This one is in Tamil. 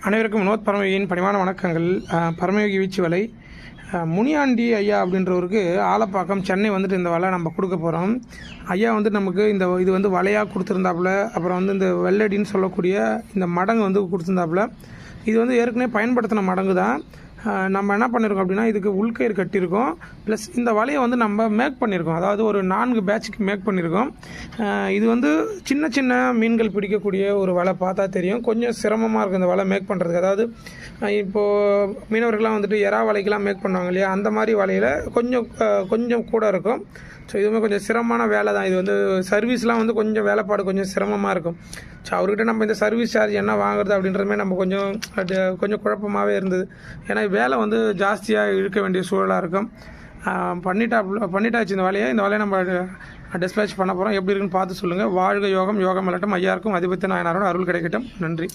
அனைவருக்கும் வினோத் பரமயோகியின் பணிவான வணக்கங்கள். பரமயோகி வீச்சு வலை முனியாண்டி ஐயா அப்படின்றவருக்கு ஆலப்பாக்கம் சென்னை வந்துட்டு இந்த வலை நம்ம கொடுக்க போகிறோம். ஐயா வந்து நமக்கு இது வந்து வலையாக கொடுத்துருந்தாப்புல. அப்புறம் வந்து இந்த வெள்ளடின்னு சொல்லக்கூடிய இந்த மடங்கு வந்து கொடுத்துருந்தாப்புல. இது வந்து ஏற்கனவே பயன்படுத்தின மடங்கு தான். நம்ம என்ன பண்ணியிருக்கோம் அப்படின்னா, இதுக்கு உள்கயிறு கட்டியிருக்கோம். ப்ளஸ் இந்த வலையை வந்து நம்ம மேக் பண்ணியிருக்கோம். அதாவது ஒரு 4 பேட்சுக்கு மேக் பண்ணியிருக்கோம். இது வந்து சின்ன சின்ன மீன்கள் பிடிக்கக்கூடிய ஒரு வலை. பார்த்தா தெரியும், கொஞ்சம் சிரமமாக இருக்கும் இந்த வலை மேக் பண்ணுறதுக்கு. அதாவது இப்போது மீனவர்கள்லாம் வந்துட்டு எறா வலைக்கெல்லாம் மேக் பண்ணுவாங்க இல்லையா, அந்த மாதிரி வலையில் கொஞ்சம் கூட இருக்கும். ஸோ இதுவுமே கொஞ்சம் சிரமமான வேலை தான். இது வந்து சர்வீஸ்லாம் வந்து கொஞ்சம் வேலைப்பாடு கொஞ்சம் சிரமமாக இருக்கும். ஸோ அவர்கிட்ட நம்ம இந்த சர்வீஸ் சார்ஜ் என்ன வாங்குறது அப்படின்றதுமே நம்ம கொஞ்சம் குழப்பமாகவே இருந்தது. ஏன்னா வேலை வந்து ஜாஸ்தியாக இழுக்க வேண்டிய சூழலாக இருக்கும். பண்ணிட்டாச்சு இந்த வேலையை நம்ம டிஸ்பேச் பண்ண போகிறோம். எப்படி இருக்குன்னு பார்த்து சொல்லுங்கள். வாழ்க யோகம், யோகம் விளட்டும். ஐயாருக்கும் அதிபத்திய நாயனாரோட அருள் கிடைக்கட்டும். நன்றி.